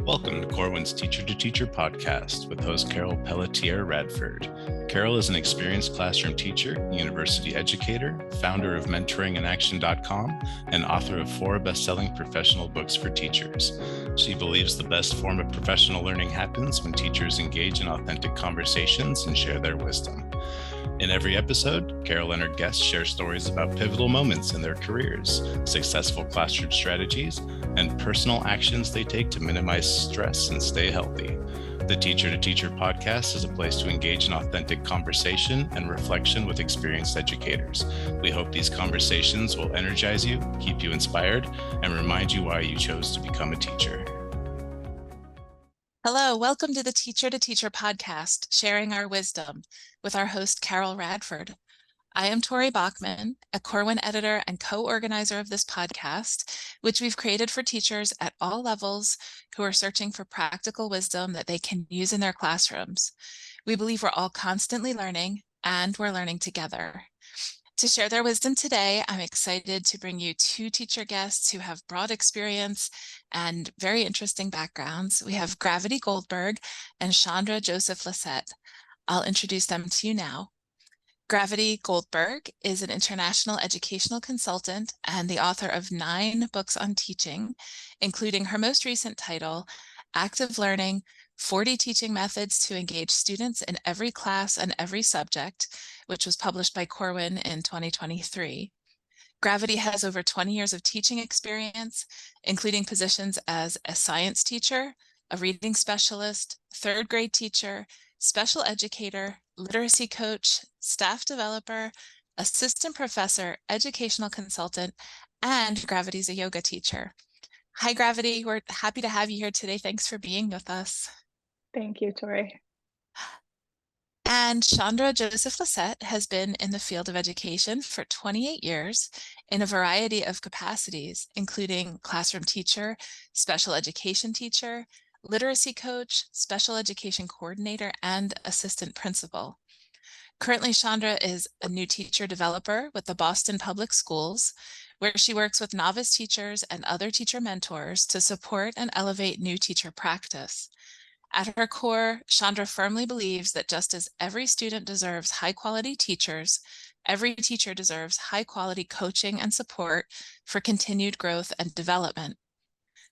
Welcome to Corwin's Teacher to Teacher podcast with host Carol Pelletier Radford. Carol is an experienced classroom teacher, university educator, founder of mentoringinAction.com, and author of 4 best-selling professional books for teachers. She believes the best form of professional learning happens when teachers engage in authentic conversations and share their wisdom. In every episode, Carol and her guests share stories about pivotal moments in their careers, successful classroom strategies, and personal actions they take to minimize stress and stay healthy. The Teacher to Teacher podcast is a place to engage in authentic conversation and reflection with experienced educators. We hope these conversations will energize you, keep you inspired, and remind you why you chose to become a teacher. Hello, welcome to the Teacher to Teacher podcast, Sharing Our Wisdom, with our host, Carol Radford. I am Tori Bachman, a Corwin editor and co-organizer of this podcast, which we've created for teachers at all levels who are searching for practical wisdom that they can use in their classrooms. We believe we're all constantly learning, and we're learning together. To share their wisdom today, I'm excited to bring you 2 teacher guests who have broad experience and very interesting backgrounds. We have Gravity Goldberg and Chandra Joseph-Lacet. I'll introduce them to you now. Gravity Goldberg is an international educational consultant and the author of 9 books on teaching, including her most recent title, Active Learning, 40 Teaching Methods to Engage Students in Every Class and Every Subject, which was published by Corwin in 2023. Gravity has over 20 years of teaching experience, including positions as a science teacher, a reading specialist, 3rd grade teacher, special educator, literacy coach, staff developer, assistant professor, educational consultant, and Gravity's a yoga teacher. Hi, Gravity. We're happy to have you here today. Thanks for being with us. Thank you, Tori. And Chandra Joseph-Lacet has been in the field of education for 28 years in a variety of capacities, including classroom teacher, special education teacher, literacy coach, special education coordinator, and assistant principal. Currently, Chandra is a new teacher developer with the Boston Public Schools, where she works with novice teachers and other teacher mentors to support and elevate new teacher practice. At her core, Chandra firmly believes that just as every student deserves high-quality teachers, every teacher deserves high-quality coaching and support for continued growth and development.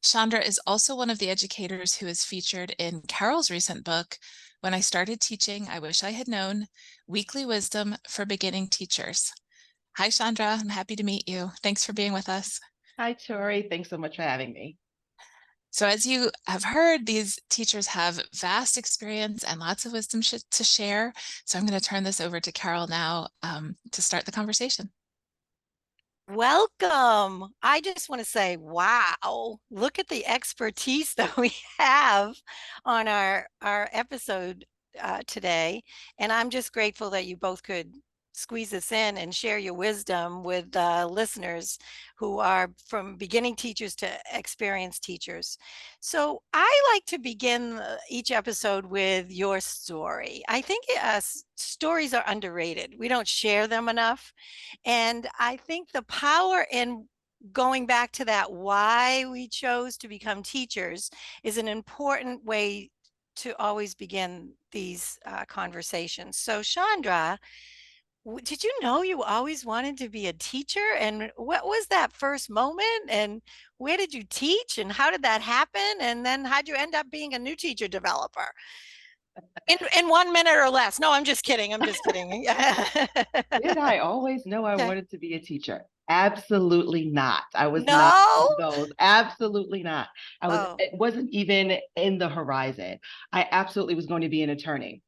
Chandra is also one of the educators who is featured in Carol's recent book, When I Started Teaching, I Wish I Had Known, Weekly Wisdom for Beginning Teachers. Hi, Chandra. I'm happy to meet you. Thanks for being with us. Hi, Tori. Thanks so much for having me. So as you have heard, these teachers have vast experience and lots of wisdom to share. So I'm going to turn this over to Carol now to start the conversation. Welcome. I just want to say, wow, look at the expertise that we have on our episode today. And I'm just grateful that you both could squeeze this in and share your wisdom with listeners who are from beginning teachers to experienced teachers. So I like to begin each episode with your story. I think stories are underrated. We don't share them enough. And I think the power in going back to that why we chose to become teachers is an important way to always begin these conversations. So Chandra, did you know you always wanted to be a teacher? And what was that first moment? And where did you teach? And how did that happen? And then how'd you end up being a new teacher developer? In 1 minute or less. No, I'm just kidding. I'm just kidding. Did I always know I wanted to be a teacher? Absolutely not. I was No? not one of those. Absolutely not. It wasn't even in the horizon. I absolutely was going to be an attorney.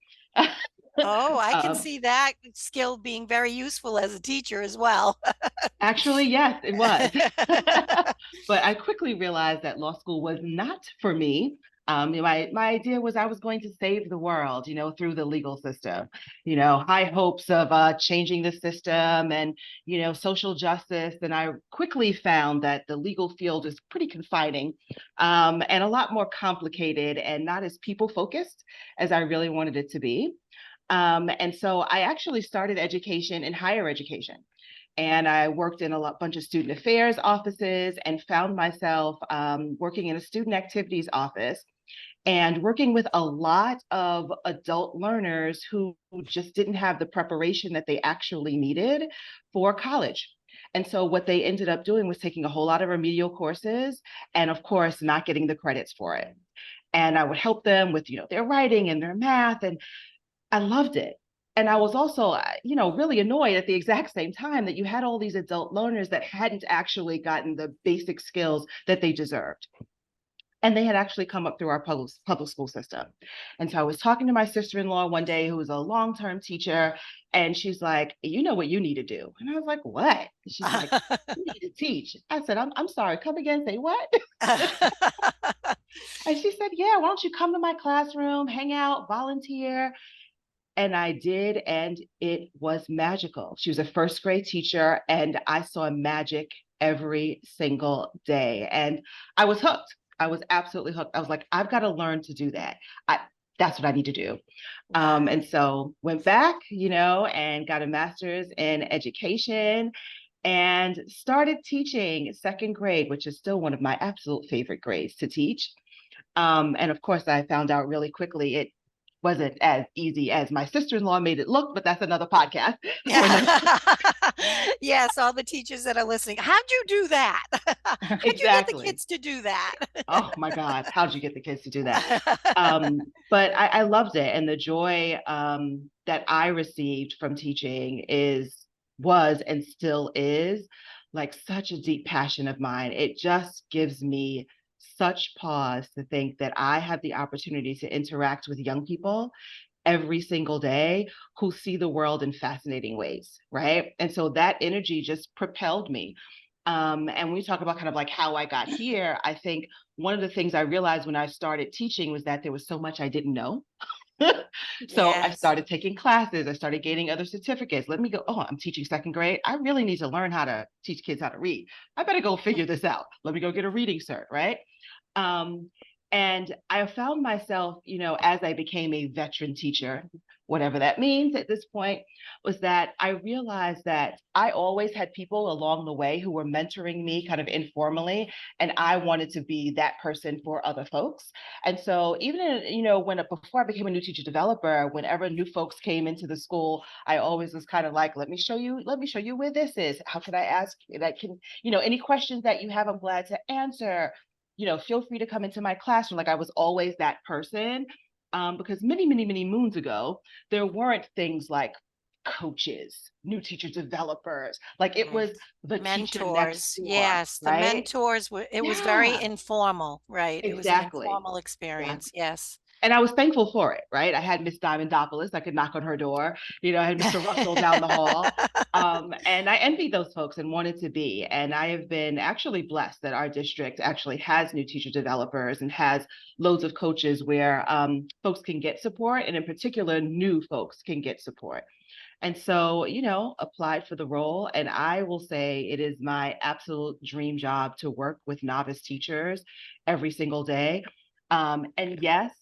Oh, I can see that skill being very useful as a teacher as well. Actually, yes, it was. But I quickly realized that law school was not for me. My idea was I was going to save the world, through the legal system, high hopes of changing the system and, social justice. And I quickly found that the legal field is pretty confining and a lot more complicated and not as people focused as I really wanted it to be. And so I actually started education in higher education. and I worked in bunch of student affairs offices and found myself working in a student activities office and working with a lot of adult learners who just didn't have the preparation that they actually needed for college. And so what they ended up doing was taking a whole lot of remedial courses and of course not getting the credits for it. And I would help them with, their writing and their math, and I loved it. And I was also, really annoyed at the exact same time that you had all these adult learners that hadn't actually gotten the basic skills that they deserved. And they had actually come up through our public school system. And so I was talking to my sister-in-law one day, who was a long-term teacher, and she's like, you know what you need to do? And I was like, what? And she's like, you need to teach. I said, I'm sorry, come again, say what? And she said, yeah, why don't you come to my classroom, hang out, volunteer? And I did, and it was magical. She was a first grade teacher, and I saw magic every single day. And I was hooked. I was absolutely hooked. I was like, I've got to learn to do that. That's what I need to do. Wow. And so went back, and got a master's in education and started teaching second grade, which is still one of my absolute favorite grades to teach. And of course, I found out really quickly it wasn't as easy as my sister-in-law made it look, but that's another podcast. Yes, all the teachers that are listening, how'd you do that? How'd you get the kids to do that? Oh my God, how'd you get the kids to do that? But I loved it, and the joy that I received from teaching was and still is like such a deep passion of mine. It just gives me such pause to think that I have the opportunity to interact with young people every single day who see the world in fascinating ways, right? And so that energy just propelled me. And when we talk about kind of like how I got here, I think one of the things I realized when I started teaching was that there was so much I didn't know. So I started taking classes. I started gaining other certificates. Let me go, oh, I'm teaching second grade. I really need to learn how to teach kids how to read. I better go figure this out. Let me go get a reading cert, right? And I found myself, as I became a veteran teacher, whatever that means at this point, was that I realized that I always had people along the way who were mentoring me kind of informally, and I wanted to be that person for other folks. And so even before I became a new teacher developer, whenever new folks came into the school, I always was kind of like, let me show you where this is. How can I ask that any questions that you have, I'm glad to answer. Feel free to come into my classroom. Like I was always that person, because many, many, many moons ago, there weren't things like coaches, new teacher developers. Like it was the mentors. Yes, right? The mentors were. It was very informal, right? Exactly. It was an informal experience. Exactly. Yes. And I was thankful for it, right? I had Miss Diamondopoulos. I could knock on her door. I had Mr. Russell down the hall. And I envied those folks and wanted to be. And I have been actually blessed that our district actually has new teacher developers and has loads of coaches where folks can get support. And in particular, new folks can get support. And so, applied for the role. And I will say it is my absolute dream job to work with novice teachers every single day. And yes,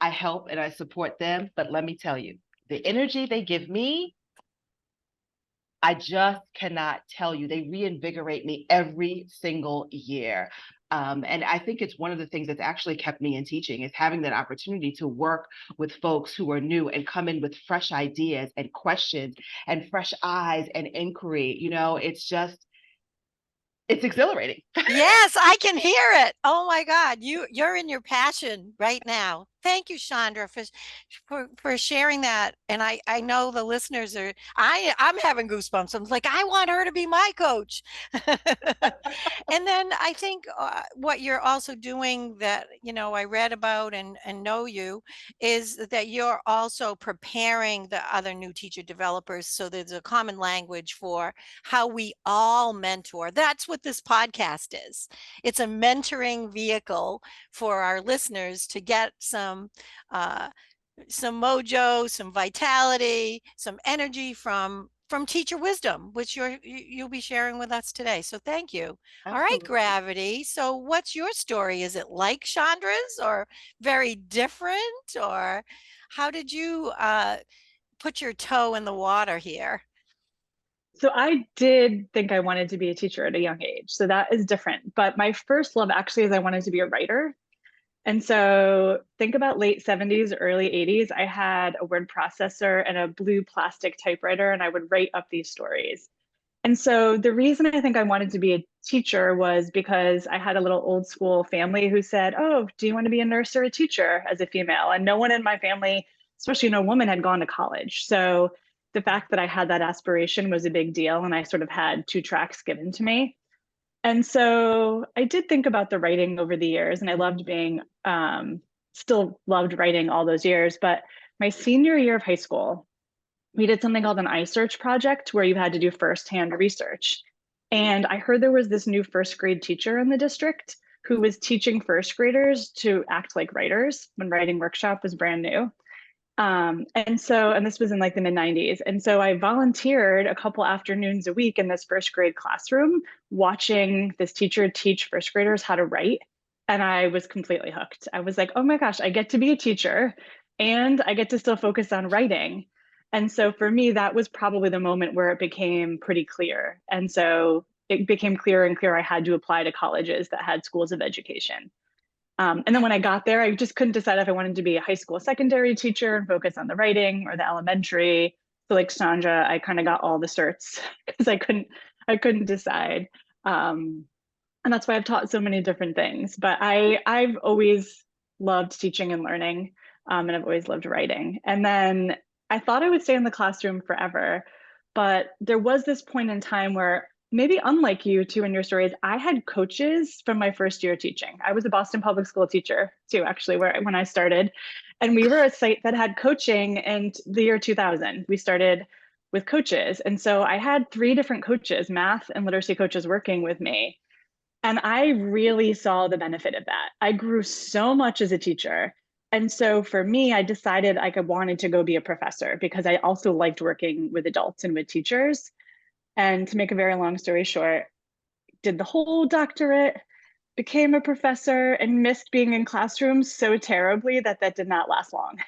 I help and I support them, but let me tell you, the energy they give me, I just cannot tell you. They reinvigorate me every single year. And I think it's one of the things that's actually kept me in teaching is having that opportunity to work with folks who are new and come in with fresh ideas and questions and fresh eyes and inquiry. It's exhilarating. Yes, I can hear it. Oh my God, you're in your passion right now. Thank you, Chandra, for sharing that. And I know the listeners are. I'm having goosebumps. I'm like, I want her to be my coach. And then I think what you're also doing that I read about and know you is that you're also preparing the other new teacher developers so there's a common language for how we all mentor. That's what this podcast is. It's a mentoring vehicle for our listeners to get some mojo, some vitality, some energy from teacher wisdom, which you'll be sharing with us today. So thank you. Absolutely. All right, Gravity. So what's your story? Is it like Chandra's or very different? Or how did you put your toe in the water here? So I did think I wanted to be a teacher at a young age. So that is different. But my first love actually is I wanted to be a writer. And so think about late 70s, early 80s. I had a word processor and a blue plastic typewriter, and I would write up these stories. And so the reason I think I wanted to be a teacher was because I had a little old school family who said, "Oh, do you want to be a nurse or a teacher?" as a female. And no one in my family, especially no woman, had gone to college. So the fact that I had that aspiration was a big deal. And I sort of had two tracks given to me. And so I did think about the writing over the years, and I loved still loved writing all those years. But my senior year of high school, we did something called an iSearch project where you had to do firsthand research. And I heard there was this new first grade teacher in the district who was teaching first graders to act like writers when writing workshop was brand new. And this was in like the mid 90s. And so I volunteered a couple afternoons a week in this first grade classroom, watching this teacher teach first graders how to write. And I was completely hooked. I was like, oh my gosh, I get to be a teacher and I get to still focus on writing. And so for me, that was probably the moment where it became pretty clear. And so it became clearer and clearer I had to apply to colleges that had schools of education. And then when I got there, I just couldn't decide if I wanted to be a high school secondary teacher and focus on the writing or the elementary. So like Chandra, I kind of got all the certs because I couldn't decide. And that's why I've taught so many different things. But I've always loved teaching and learning, and I've always loved writing. And then I thought I would stay in the classroom forever, but there was this point in time where maybe unlike you two in your stories, I had coaches from my first year teaching. I was a Boston public school teacher too, actually, when I started. And we were a site that had coaching in the year 2000. We started with coaches. And so I had 3 different coaches, math and literacy coaches working with me. And I really saw the benefit of that. I grew so much as a teacher. And so for me, I decided I wanted to go be a professor because I also liked working with adults and with teachers. And to make a very long story short, did the whole doctorate, became a professor, and missed being in classrooms so terribly that did not last long.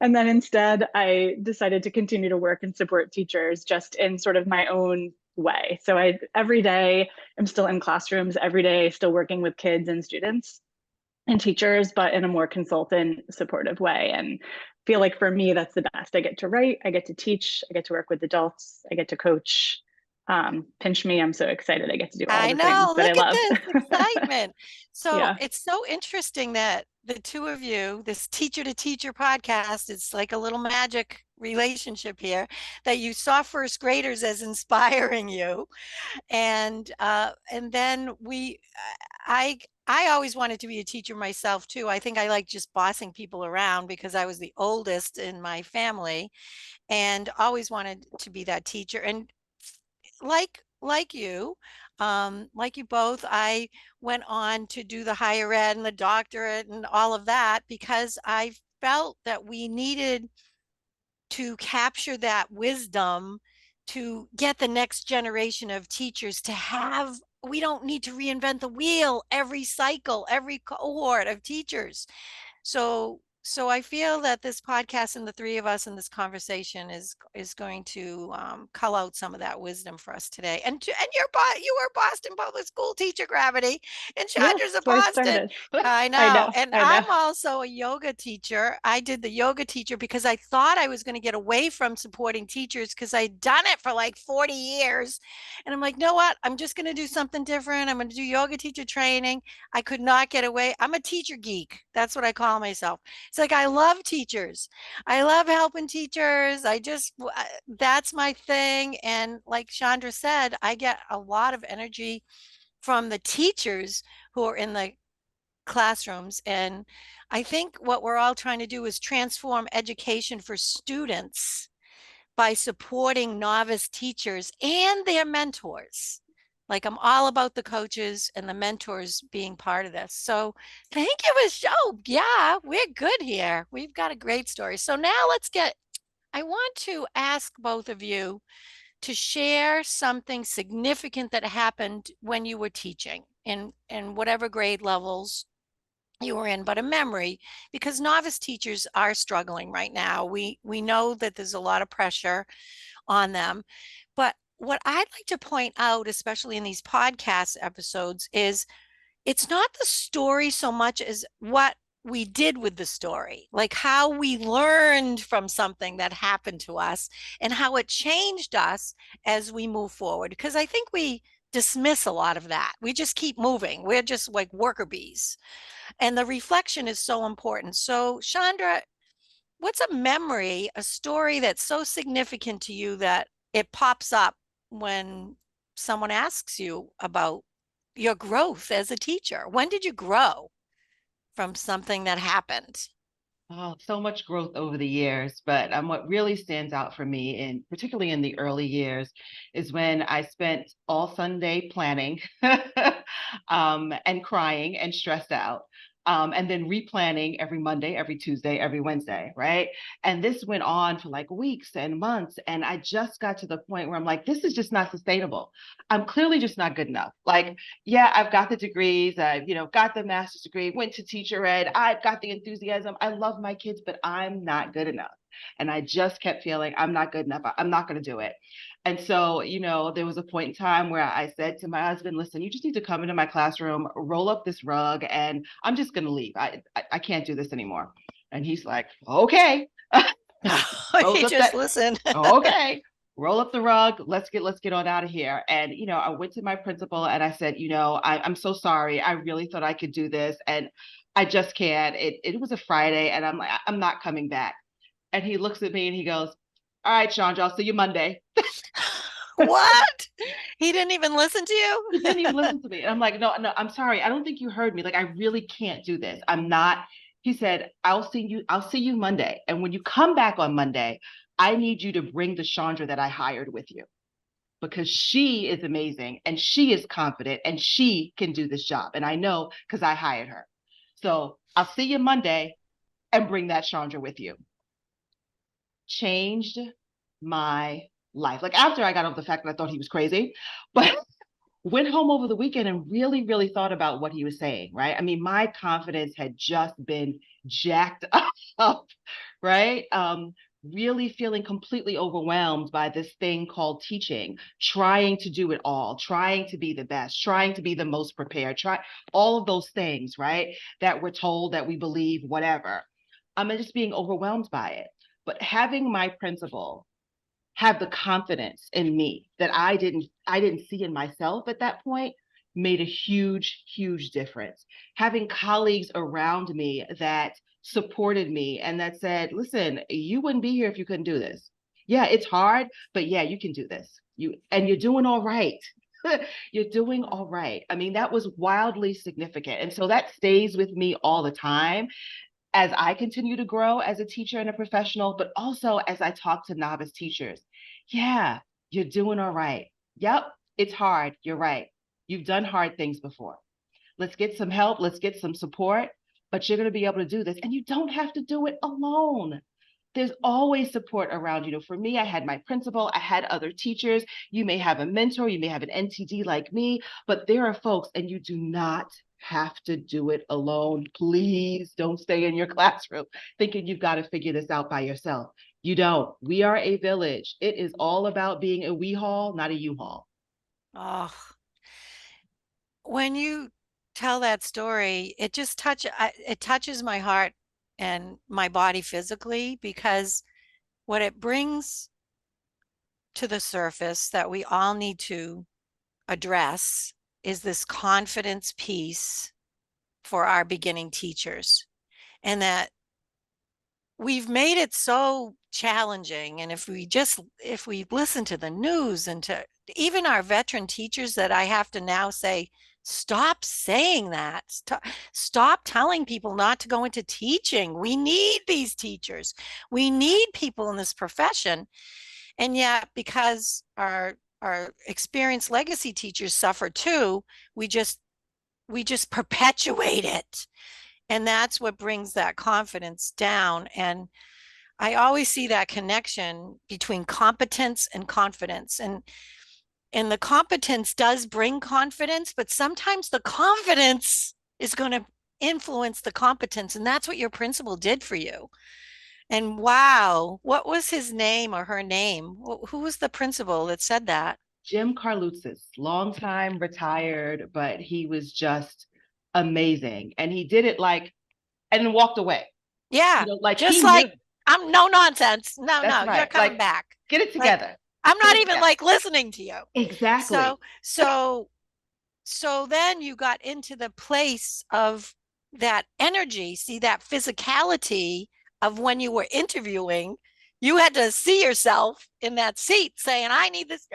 And then instead, I decided to continue to work and support teachers just in sort of my own way. So every day I'm still in classrooms, every day still working with kids and students and teachers, but in a more consultant supportive way. And feel like for me, that's the best. I get to write, I get to teach, I get to work with adults, I get to coach. Pinch me, I'm so excited I get to do all the things that I love. Look at this excitement. So Yeah. It's so interesting that the two of you, this teacher to teacher podcast, it's like a little magic relationship here, that you saw first graders as inspiring you. And then I always wanted to be a teacher myself too. I think I like just bossing people around because I was the oldest in my family and always wanted to be that teacher. And like you both, I went on to do the higher ed and the doctorate and all of that because I felt that we needed to capture that wisdom to get the next generation of teachers to have. We don't need to reinvent the wheel every cycle, every cohort of teachers. So I feel that this podcast and the 3 of us in this conversation is going to cull out some of that wisdom for us today. And you were Boston Public School teacher, Gravity, and Chandra's a Boston. I know. And I'm also a yoga teacher. I did the yoga teacher because I thought I was going to get away from supporting teachers because I'd done it for like 40 years. And I'm like, know what? I'm just going to do something different. I'm going to do yoga teacher training. I could not get away. I'm a teacher geek. That's what I call myself. It's like, I love teachers. I love helping teachers. That's my thing. And like Chandra said, I get a lot of energy from the teachers who are in the classrooms. And I think what we're all trying to do is transform education for students by supporting novice teachers and their mentors. Like, I'm all about the coaches and the mentors being part of this. So thank you, Michelle. Yeah, we're good here. We've got a great story. So now I want to ask both of you to share something significant that happened when you were teaching in whatever grade levels you were in, but a memory, because novice teachers are struggling right now. We know that there's a lot of pressure on them, but what I'd like to point out, especially in these podcast episodes, is it's not the story so much as what we did with the story, like how we learned from something that happened to us and how it changed us as we move forward. Because I think we dismiss a lot of that. We just keep moving. We're just like worker bees. And the reflection is so important. So, Chandra, what's a memory, a story that's so significant to you that it pops up when someone asks you about your growth as a teacher? When did you grow from something that happened? Oh, so much growth over the years, but what really stands out for me, and particularly in the early years, is when I spent all Sunday planning and crying and stressed out. And then replanning every Monday, every Tuesday, every Wednesday, right? And this went on for like weeks and months. And I just got to the point where I'm like, this is just not sustainable. I'm clearly just not good enough. Like, yeah, I've got the degrees, I've, got the master's degree, went to teacher ed, I've got the enthusiasm, I love my kids, but I'm not good enough. And I just kept feeling I'm not good enough. I'm not going to do it. And so, there was a point in time where I said to my husband, listen, you just need to come into my classroom, roll up this rug, and I'm just going to leave. I can't do this anymore. And he's like, okay. He just listen. Okay. Roll up the rug. Let's get on out of here. And, I went to my principal and I said, I'm so sorry. I really thought I could do this. And I just can't. It was a Friday and I'm like, I'm not coming back. And he looks at me and he goes, all right, Chandra, I'll see you Monday. What? He didn't even listen to you? He didn't even listen to me. And I'm like, no, I'm sorry. I don't think you heard me. Like, I really can't do this. I'm not. He said, I'll see you Monday. And when you come back on Monday, I need you to bring the Chandra that I hired with you, because she is amazing and she is confident and she can do this job. And I know because I hired her. So I'll see you Monday and bring that Chandra with you. Changed my life. Like, after I got over the fact that I thought he was crazy, but went home over the weekend and really, really thought about what he was saying, right? I mean, my confidence had just been jacked up, right? Really feeling completely overwhelmed by this thing called teaching, trying to do it all, trying to be the best, trying to be the most prepared, try all of those things, right? That we're told, that we believe, whatever. I'm just being overwhelmed by it. But having my principal have the confidence in me that I didn't see in myself at that point made a huge, huge difference. Having colleagues around me that supported me and that said, listen, you wouldn't be here if you couldn't do this. Yeah, it's hard, but yeah, you can do this. You're doing all right. You're doing all right. I mean, that was wildly significant. And so that stays with me all the time as I continue to grow as a teacher and a professional, but also as I talk to novice teachers. Yeah, you're doing all right. Yep, it's hard. You're right. You've done hard things before. Let's get some help. Let's get some support, but you're going to be able to do this. And you don't have to do it alone. There's always support around you. For me, I had my principal, I had other teachers. You may have a mentor, you may have an NTD like me, but there are folks, and you do not have to do it alone. Please don't stay in your classroom thinking you've got to figure this out by yourself. You don't. We are a village. It is all about being a we haul, not a you haul. Oh, when you tell that story, it touches my heart and my body physically, because what it brings to the surface that we all need to address is this confidence piece for our beginning teachers, and that we've made it so challenging. And if we listen to the news and to even our veteran teachers, that I have to now say, stop saying that. Stop telling people not to go into teaching. We need these teachers. We need people in this profession. And yet, because our experienced legacy teachers suffer too, we just perpetuate it. And that's what brings that confidence down. And I always see that connection between competence and confidence. And the competence does bring confidence, but sometimes the confidence is going to influence the competence. And that's what your principal did for you. And wow, what was his name or her name? Who was the principal that said that? Jim Carlutzis, long time retired, but he was just amazing. And he did it like, and then walked away. Yeah. Like just he like, knew. I'm no nonsense. No, That's you're right. coming Like, back. get it together. I'm not Get it even together. like listening to you. Exactly. So then you got into the place of that energy, see that physicality of when you were interviewing, you had to see yourself in that seat saying, I need this,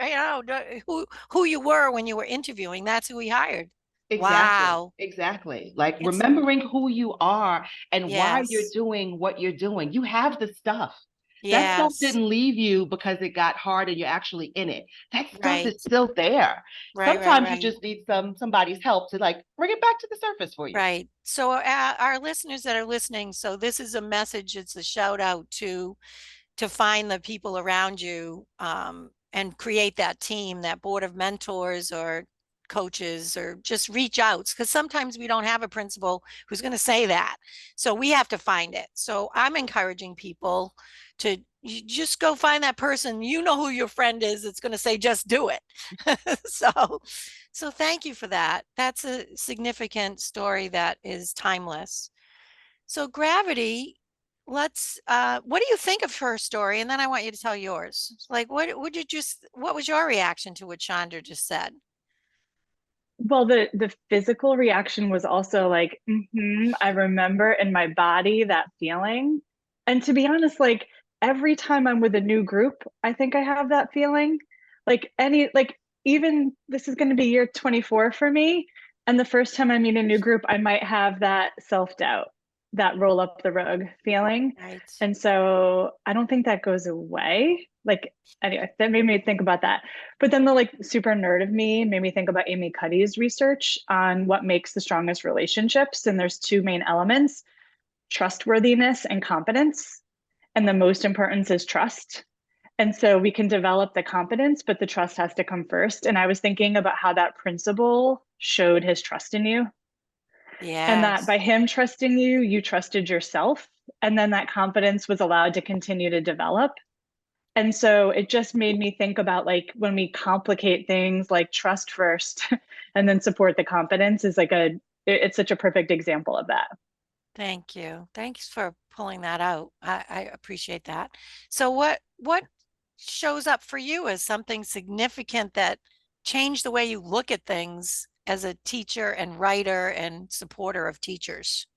who you were when you were interviewing. That's who he hired. Exactly. Wow. Exactly. Like remembering who you are and why you're Yes. doing what you're doing. You have the stuff. That stuff Yes. didn't leave you because it got hard and you're actually in it. That stuff Right. is still there. Right, Sometimes you right. just need somebody's help to like bring it back to the surface for you. Right. So our listeners that are listening, so this is a message, it's a shout out to find the people around you, and create that team, that board of mentors or coaches, or just reach out, because sometimes we don't have a principal who's going to say that. So we have to find it. So I'm encouraging people to just go find that person. You know who your friend is. It's going to say, just do it. So thank you for that. That's a significant story that is timeless. So Gravity, what do you think of her story? And then I want you to tell yours. Like, what was your reaction to what Chandra just said? Well, the physical reaction was also like, I remember in my body that feeling. And to be honest, like every time I'm with a new group, I think I have that feeling. Like even this is going to be year 24 for me. And the first time I meet a new group, I might have that self-doubt, that roll up the rug feeling. Right. And so I don't think that goes away. Like, anyway, that made me think about that. But then the like super nerd of me made me think about Amy Cuddy's research on what makes the strongest relationships. And there's two main elements: trustworthiness and competence. And the most important is trust. And so we can develop the competence, but the trust has to come first. And I was thinking about how that principal showed his trust in you. And that by him trusting you, you trusted yourself. And then that confidence was allowed to continue to develop. And so it just made me think about like when we complicate things like trust first and then support the confidence is like it's such a perfect example of that. Thank you. Thanks for pulling that out. I appreciate that. So what shows up for you as something significant that changed the way you look at things as a teacher and writer and supporter of teachers?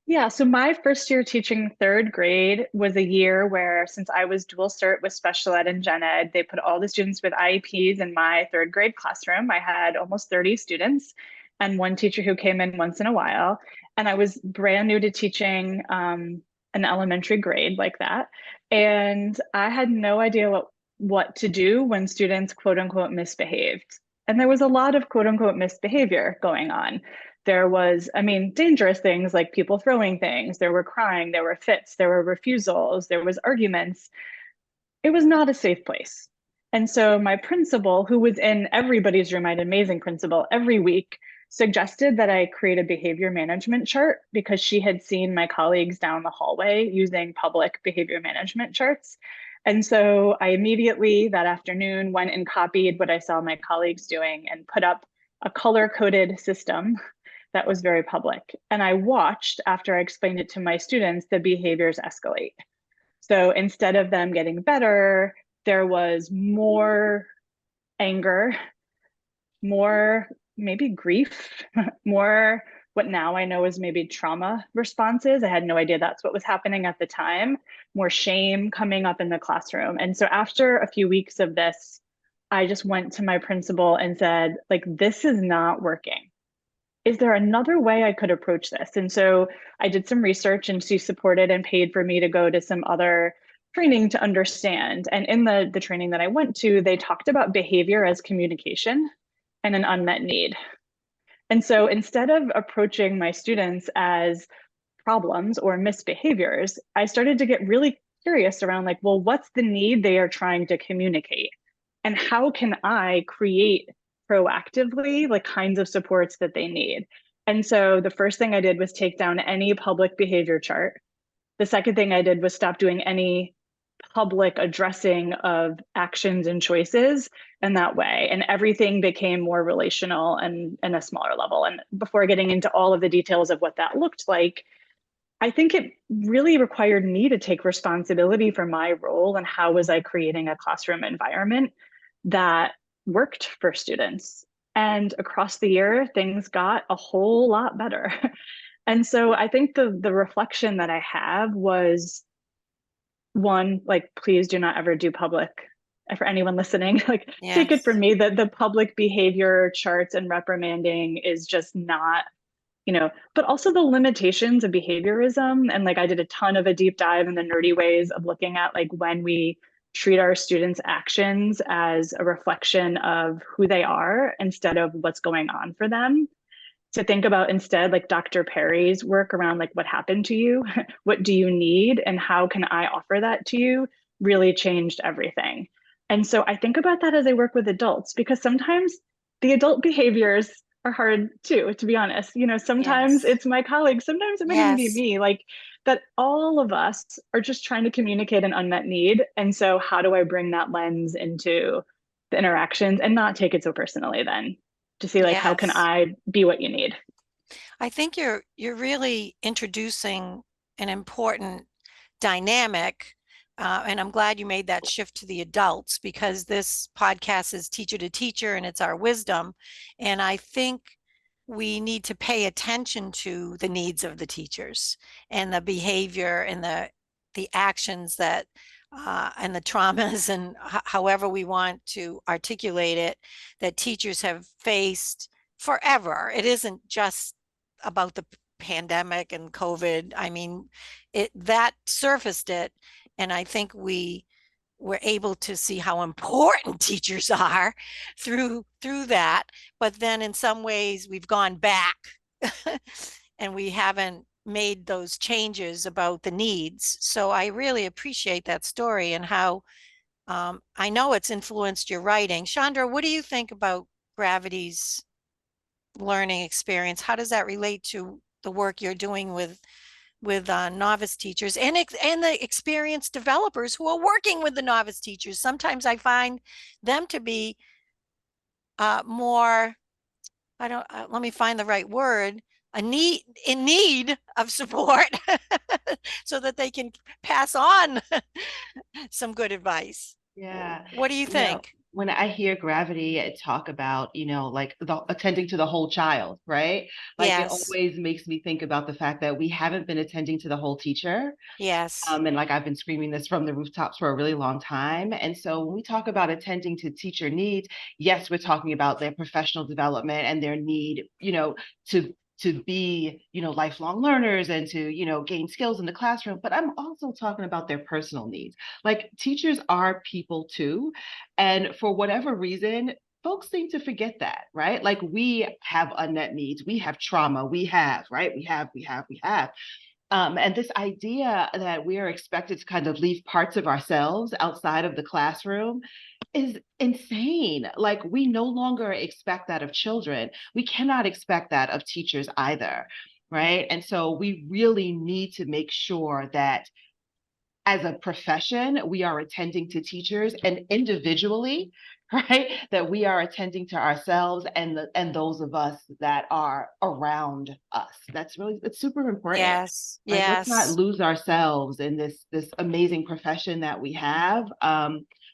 Yeah, so my first year teaching third grade was a year where, since I was dual cert with special ed and gen ed, they put all the students with IEPs in my third grade classroom. I had almost 30 students and one teacher who came in once in a while. And I was brand new to teaching an elementary grade like that. And I had no idea what to do when students quote unquote misbehaved. And there was a lot of quote unquote misbehavior going on. There was, dangerous things like people throwing things, there were crying, there were fits, there were refusals, there was arguments. It was not a safe place. And so my principal, who was in everybody's room, I had an amazing principal every week, suggested that I create a behavior management chart because she had seen my colleagues down the hallway using public behavior management charts. And so I immediately that afternoon went and copied what I saw my colleagues doing and put up a color-coded system that was very public. And I watched, after I explained it to my students, the behaviors escalate. So instead of them getting better, there was more anger, more maybe grief, more what now I know is maybe trauma responses. I had no idea that's what was happening at the time, more shame coming up in the classroom. And so after a few weeks of this, I just went to my principal and said, like, this is not working. Is there another way I could approach this? And so I did some research and she supported and paid for me to go to some other training to understand. And in the training that I went to, they talked about behavior as communication and an unmet need. And so instead of approaching my students as problems or misbehaviors, I started to get really curious around like, well, what's the need they are trying to communicate? And how can I create proactively the kinds of supports that they need? And so the first thing I did was take down any public behavior chart. The second thing I did was stop doing any public addressing of actions and choices in that way. And everything became more relational and a smaller level. And before getting into all of the details of what that looked like, I think it really required me to take responsibility for my role and how was I creating a classroom environment that worked for students. And across the year, things got a whole lot better. And so I think the reflection that I have was, one, like, please do not ever do public, for anyone listening, like, take it from me that the public behavior charts and reprimanding is just not, but also the limitations of behaviorism. And like, I did a ton of a deep dive in the nerdy ways of looking at like when we treat our students' actions as a reflection of who they are instead of what's going on for them. To think about instead, like Dr. Perry's work around like what happened to you, what do you need, and how can I offer that to you, really changed everything. And so I think about that as I work with adults, because sometimes the adult behaviors are hard too, to be honest. Sometimes it's my colleagues, sometimes it might even be me, like that all of us are just trying to communicate an unmet need. And so how do I bring that lens into the interactions and not take it so personally then? To see like, how can I be what you need? I think you're really introducing an important dynamic. And I'm glad you made that shift to the adults, because this podcast is teacher to teacher and it's our wisdom. And I think we need to pay attention to the needs of the teachers and the behavior and the actions that and the traumas and however we want to articulate it, that teachers have faced forever. It isn't just about the pandemic and COVID. I mean, that surfaced it. And I think we were able to see how important teachers are through that. But then in some ways we've gone back and we haven't made those changes about the needs. So I really appreciate that story and how I know it's influenced your writing. Chandra, what do you think about Gravity's learning experience? How does that relate to the work you're doing with novice teachers and the experienced developers who are working with the novice teachers? Sometimes I find them to be more, let me find the right word, in need of support so that they can pass on some good advice. Yeah. What do you think? When I hear Gravity talk about, like attending to the whole child, right? Like it always makes me think about the fact that we haven't been attending to the whole teacher. Yes. And like I've been screaming this from the rooftops for a really long time. And so when we talk about attending to teacher needs, yes, we're talking about their professional development and their need, to be, lifelong learners and to, gain skills in the classroom. But I'm also talking about their personal needs. Like teachers are people too. And for whatever reason, folks seem to forget that, right? Like we have unmet needs, we have trauma, we have. And this idea that we are expected to kind of leave parts of ourselves outside of the classroom is insane. Like we no longer expect that of children. We cannot expect that of teachers either, right? And so we really need to make sure that as a profession, we are attending to teachers, and individually, right, that we are attending to ourselves and those of us that are around us. It's super important. Yes. Like, yes. let's not lose ourselves in this amazing profession that we have,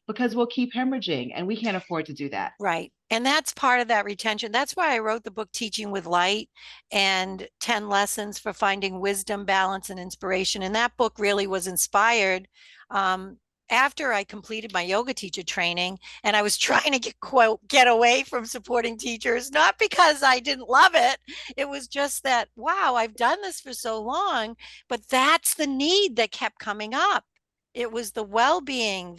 because we'll keep hemorrhaging, and we can't afford to do that. Right. And that's part of that retention. That's why I wrote the book Teaching with Light and 10 Lessons for Finding Wisdom, Balance, and Inspiration. And that book really was inspired after I completed my yoga teacher training, and I was trying to get away from supporting teachers, not because I didn't love it. It was just that, wow, I've done this for so long, but that's the need that kept coming up. It was the well-being,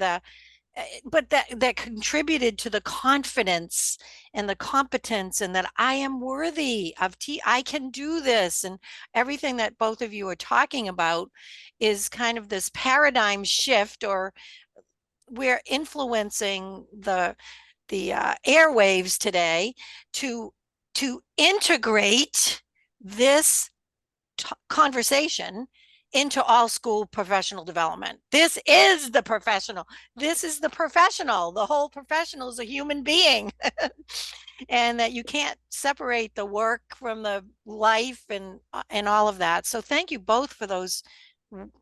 but that contributed to the confidence and the competence, and that I am worthy of I can do this, and everything that both of you are talking about is kind of this paradigm shift, or we're influencing the airwaves today to integrate this conversation into all school professional development. This is the professional. This is the professional. The whole professional is a human being. And that you can't separate the work from the life and all of that. So thank you both for those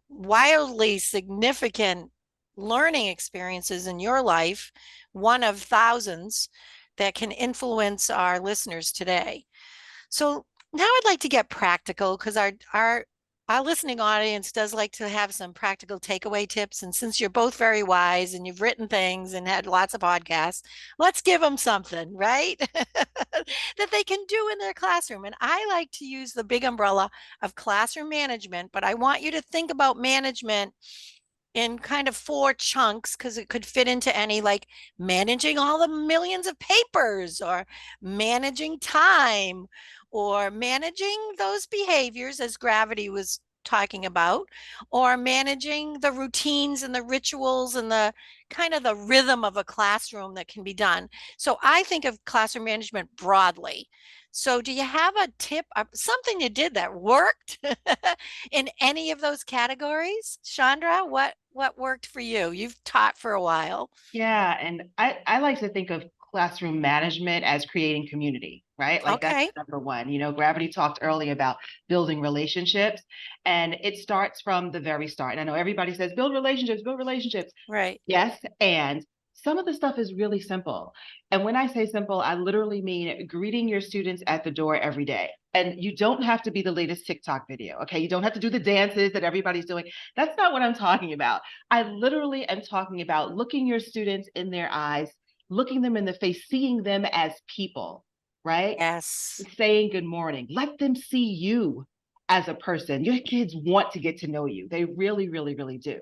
wildly significant learning experiences in your life, one of thousands that can influence our listeners today. So now I'd like to get practical, because our listening audience does like to have some practical takeaway tips. And since you're both very wise and you've written things and had lots of podcasts, let's give them something, right? that they can do in their classroom. And I like to use the big umbrella of classroom management, but I want you to think about management in kind of 4 chunks, because it could fit into any, like managing all the millions of papers, or managing time, or managing those behaviors as Gravity was talking about, or managing the routines and the rituals and the kind of the rhythm of a classroom that can be done. So I think of classroom management broadly. So do you have a tip, something you did that worked in any of those categories? Chandra, what worked for you? You've taught for a while. Yeah, and I like to think of classroom management as creating community, right? Like Okay. that's number one. Gravity talked earlier about building relationships, and it starts from the very start. And I know everybody says build relationships, build relationships. Right. Yes, and some of the stuff is really simple. And when I say simple, I literally mean greeting your students at the door every day. And you don't have to be the latest TikTok video, okay? You don't have to do the dances that everybody's doing. That's not what I'm talking about. I literally am talking about looking your students in their eyes, looking them in the face, seeing them as people, right? Yes. Saying good morning. Let them see you as a person. Your kids want to get to know you. They really, really, really do.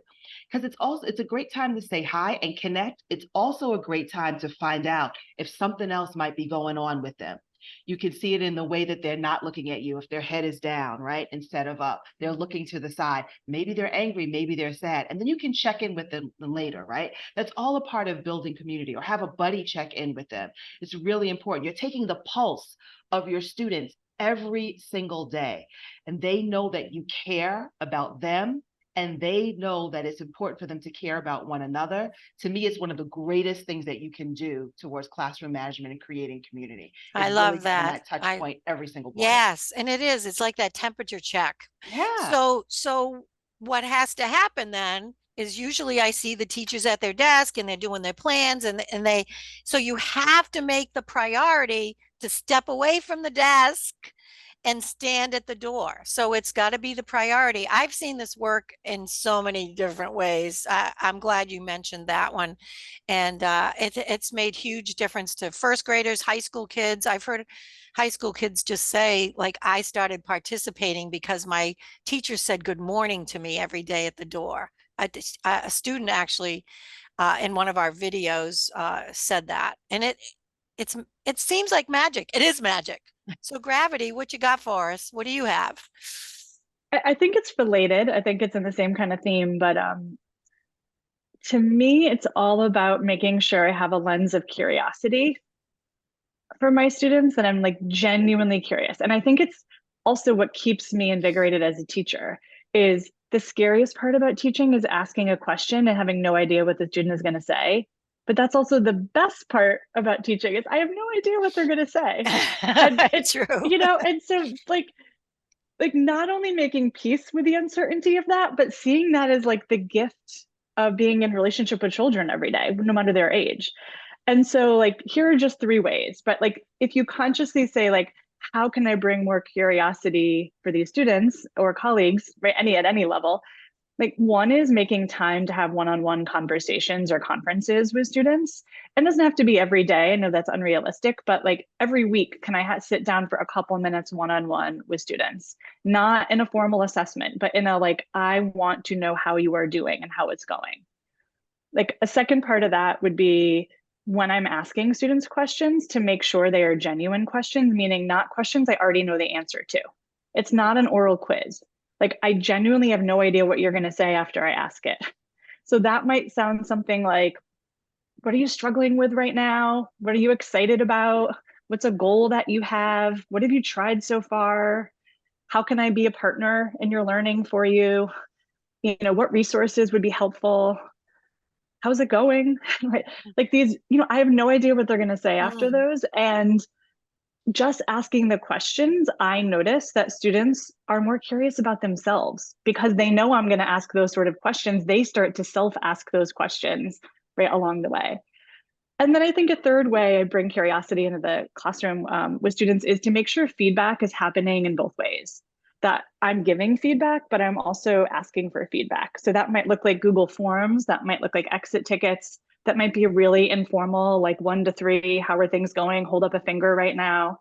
Because it's a great time to say hi and connect. It's also a great time to find out if something else might be going on with them. You can see it in the way that they're not looking at you. If their head is down, right, instead of up, they're looking to the side. Maybe they're angry, maybe they're sad. And then you can check in with them later, right? That's all a part of building community, or have a buddy check in with them. It's really important. You're taking the pulse of your students every single day, and they know that you care about them, and they know that it's important for them to care about one another. To me, it's one of the greatest things that you can do towards classroom management and creating community. I It's love really having that. touch point every single morning. Yes, and it is. It's like that temperature check. Yeah. So what has to happen then is, usually I see the teachers at their desk and they're doing their plans, and so you have to make the priority to step away from the desk and stand at the door. So it's got to be the priority. I've seen this work in so many different ways. I'm glad you mentioned that one. And it's made huge difference to first graders, high school kids. I've heard high school kids just say, like, I started participating because my teacher said good morning to me every day at the door. A student actually in one of our videos said that. And it seems like magic. It is magic. So Gravity, what you got for us? What do you have? I think it's related. I think it's in the same kind of theme, but to me, it's all about making sure I have a lens of curiosity for my students, and I'm like genuinely curious. And I think it's also what keeps me invigorated as a teacher. Is the scariest part about teaching is asking a question and having no idea what the student is going to say. But that's also the best part about teaching, is I have no idea what they're going to say. It's true. And so like not only making peace with the uncertainty of that, but seeing that as like the gift of being in relationship with children every day, no matter their age. And so like, here are just 3 ways, but like, if you consciously say like, how can I bring more curiosity for these students or colleagues, right? At any level. Like, one is making time to have one-on-one conversations or conferences with students. It doesn't have to be every day. I know that's unrealistic, but like every week, can I sit down for a couple minutes one-on-one with students? Not in a formal assessment, but in a like, I want to know how you are doing and how it's going. Like, a second part of that would be, when I'm asking students questions, to make sure they are genuine questions, meaning not questions I already know the answer to. It's not an oral quiz. Like, I genuinely have no idea what you're going to say after I ask it. So that might sound something like, what are you struggling with right now? What are you excited about? What's a goal that you have? What have you tried so far? How can I be a partner in your learning for you? You know, what resources would be helpful? How's it going? Right? Like these, you know, I have no idea what they're going to say after those. And just asking the questions, I notice that students are more curious about themselves because they know I'm going to ask those sort of questions. They start to self-ask those questions right along the way. And then I think a third way I bring curiosity into the classroom with students is to make sure feedback is happening in both ways. That I'm giving feedback, but I'm also asking for feedback. So that might look like Google Forms, that might look like exit tickets, that might be really informal, like 1 to 3, how are things going? Hold up a finger right now.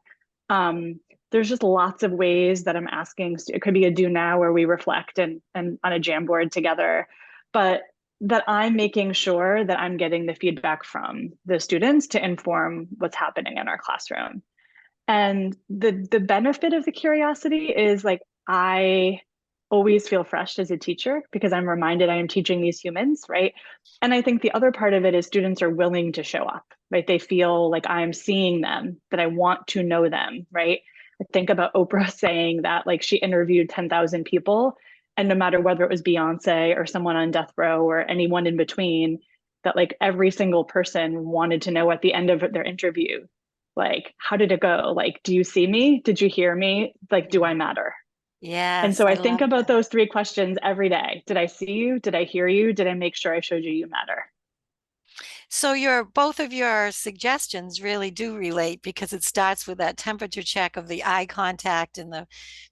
There's just lots of ways that I'm asking. It could be a do now where we reflect and on a Jamboard together, but that I'm making sure that I'm getting the feedback from the students to inform what's happening in our classroom. And the benefit of the curiosity is like, I always feel fresh as a teacher because I'm reminded I am teaching these humans, right? And I think the other part of it is students are willing to show up, right? They feel like I'm seeing them, that I want to know them, right? I think about Oprah saying that like she interviewed 10,000 people, and no matter whether it was Beyonce or someone on death row or anyone in between, that like every single person wanted to know at the end of their interview, like, how did it go? Like, do you see me? Did you hear me? Like, do I matter? And Yes, so I I think love about that. those 3 questions every day. Did I see you? Did I hear you? Did I make sure I showed you you matter? So both of your suggestions really do relate because it starts with that temperature check of the eye contact and the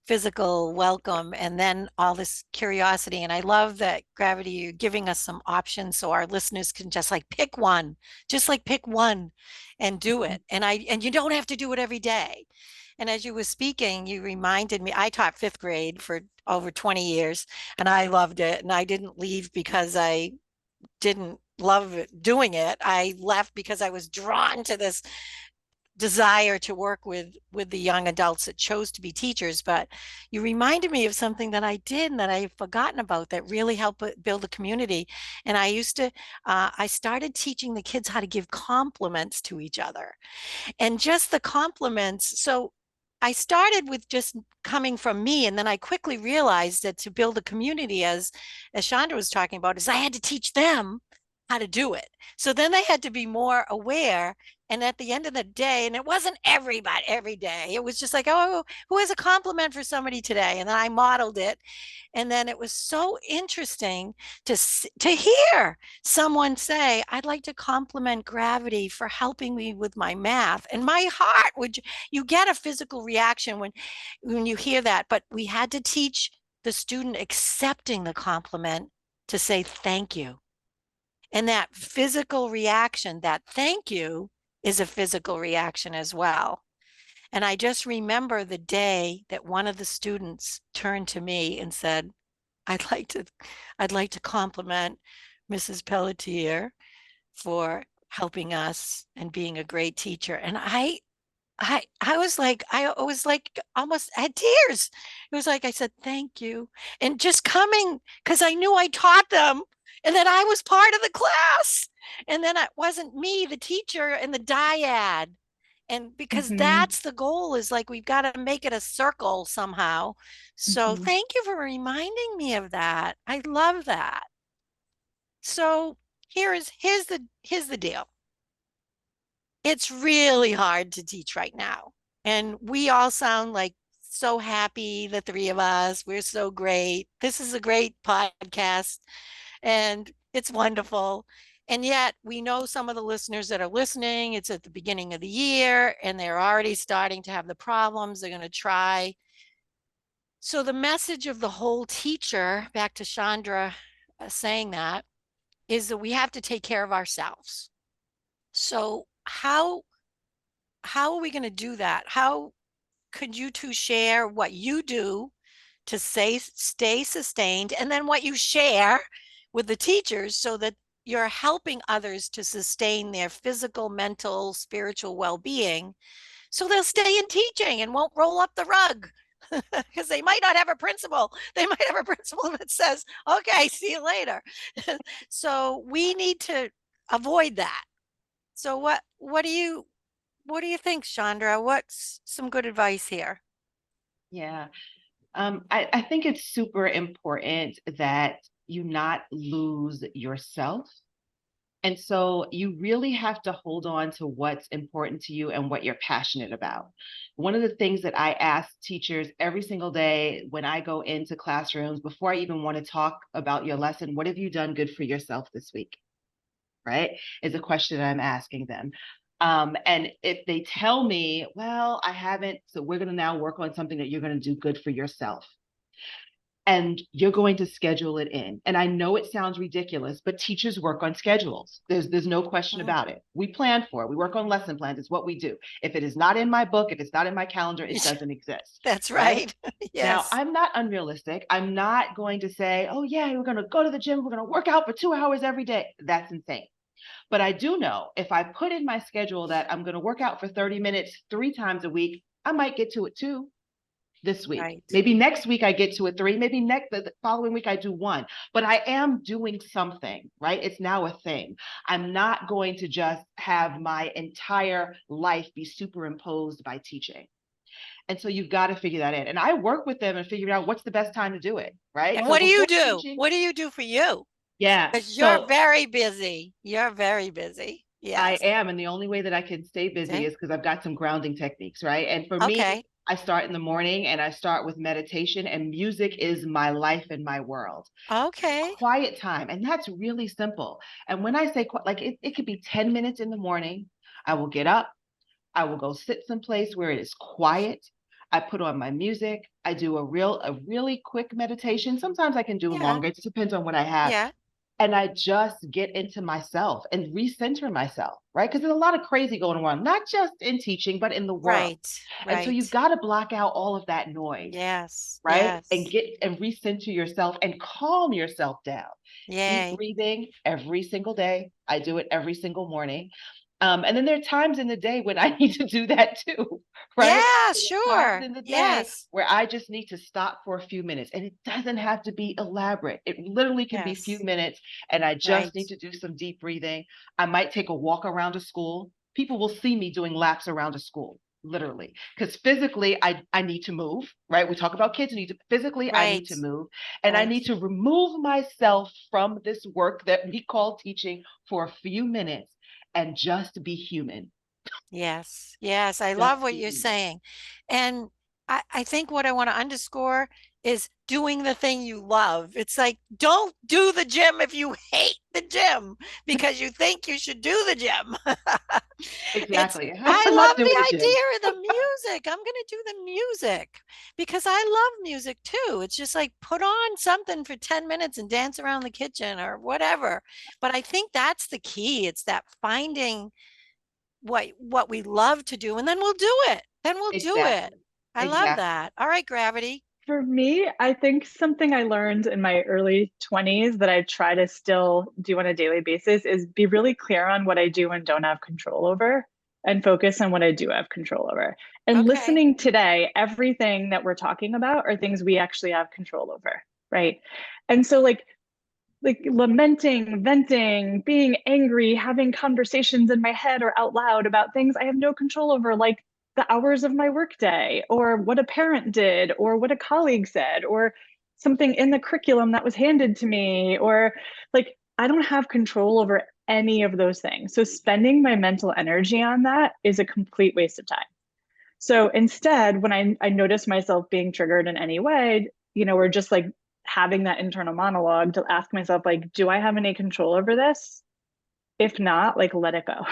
physical welcome, and then all this curiosity. And I love that, Gravity, you're giving us some options so our listeners can just like pick one and do it. And you don't have to do it every day. And as you were speaking, you reminded me, I taught 5th grade for over 20 years and I loved it. And I didn't leave because I didn't love doing it. I left because I was drawn to this desire to work with the young adults that chose to be teachers. But you reminded me of something that I did and that I've forgotten about that really helped build a community. And I started teaching the kids how to give compliments to each other, and just the compliments. So I started with just coming from me, and then I quickly realized that to build a community, as Chandra was talking about, is I had to teach them how to do it. So then they had to be more aware. And at the end of the day, and it wasn't everybody every day, it was just like, oh, who has a compliment for somebody today? And then I modeled it. And then it was so interesting to hear someone say, I'd like to compliment Gravity for helping me with my math. And my heart would, you get a physical reaction when you hear that. But we had to teach the student accepting the compliment to say thank you. And that physical reaction, that thank you, is a physical reaction as well. And I just remember the day that one of the students turned to me and said, I'd like to compliment Mrs. Pelletier for helping us and being a great teacher. And I was like, almost had tears. It was like I said, thank you. And just coming, because I knew I taught them and that I was part of the class. And then it wasn't me, the teacher and the dyad. And because that's the goal, is like we've got to make it a circle somehow. So thank you for reminding me of that. I love that. So here's the deal. It's really hard to teach right now. And we all sound like so happy, the 3 of us. We're so great. This is a great podcast and it's wonderful. And yet we know some of the listeners that are listening, it's at the beginning of the year and they're already starting to have the problems. They're going to try. So the message of the whole teacher, back to Chandra saying that, is that we have to take care of ourselves. So how are we going to do that? How could you two share what you do to stay sustained, and then what you share with the teachers so that you're helping others to sustain their physical, mental, spiritual well-being, so they'll stay in teaching and won't roll up the rug because they might not have a principal. They might have a principal that says, okay, see you later. So we need to avoid that. So what do you think, Chandra? What's some good advice here? Yeah. I think it's super important that you not lose yourself. And so you really have to hold on to what's important to you and what you're passionate about. One of the things that I ask teachers every single day when I go into classrooms, before I even want to talk about your lesson, what have you done good for yourself this week? Right? Is a question that I'm asking them. And if they tell me, well, I haven't, so we're going to now work on something that you're going to do good for yourself. And you're going to schedule it in. And I know it sounds ridiculous, but teachers work on schedules. There's no question about it. We plan for it. We work on lesson plans. It's what we do. If it is not in my book, if it's not in my calendar, it doesn't exist. That's right. Yes. Now, I'm not unrealistic. I'm not going to say, oh yeah, we're going to go to the gym. We're going to work out for 2 hours every day. That's insane. But I do know if I put in my schedule that I'm going to work out for 30 minutes 3 times a week, I might get to it 2 this week. Right. Maybe next week I get to it 3, maybe the following week I do 1, but I am doing something, right? It's now a thing. I'm not going to just have my entire life be superimposed by teaching. And so you've got to figure that in. And I work with them and figure out what's the best time to do it, right? And So what do you do? teaching, What do you do for you? yeah. Because you're very busy. You're very busy. Yes. I am. And the only way that I can stay busy is because I've got some grounding techniques, right? And for me, I start in the morning and I start with meditation, and music is my life and my world. Okay. Quiet time. And that's really simple. And when I say like it could be 10 minutes in the morning, I will get up, I will go sit someplace where it is quiet. I put on my music. I do a really quick meditation. Sometimes I can do longer. It just depends on what I have. Yeah. And I just get into myself and recenter myself, right? Because there's a lot of crazy going on, not just in teaching, but in the world. Right. And so you've got to block out all of that noise. Yes. Right. Yes. And get and recenter yourself and calm yourself down. Yay. Deep breathing every single day. I do it every single morning. And then there are times in the day when I need to do that too, right? Yeah, sure. In the day Yes. where I just need to stop for a few minutes, and it doesn't have to be elaborate. It literally can be a few minutes, and I just need to do some deep breathing. I might take a walk around a school. People will see me doing laps around a school, literally, because physically I need to move, right? We talk about kids need to physically, I need to move, and I need to remove myself from this work that we call teaching for a few minutes and just be human. Yes. Yes. I love what you're saying. And I think what I want to underscore is doing the thing you love. It's like, don't do the gym if you hate the gym because you think you should do the gym. Exactly. I love the idea of the music. I'm going to do the music because I love music too. It's just like put on something for 10 minutes and dance around the kitchen or whatever. But I think that's the key. It's that finding what we love to do, and then we'll do it. Then we'll do it. I love that. All right, Gravity. For me, I think something I learned in my early 20s that I try to still do on a daily basis is be really clear on what I do and don't have control over, and focus on what I do have control over. And listening today, everything that we're talking about are things we actually have control over, right? And so like lamenting, venting, being angry, having conversations in my head or out loud about things I have no control over, like the hours of my workday, or what a parent did, or what a colleague said, or something in the curriculum that was handed to me, or like I don't have control over any of those things. So spending my mental energy on that is a complete waste of time. So instead, when I notice myself being triggered in any way, or just like having that internal monologue, to ask myself, like, do I have any control over this? If not, like, let it go.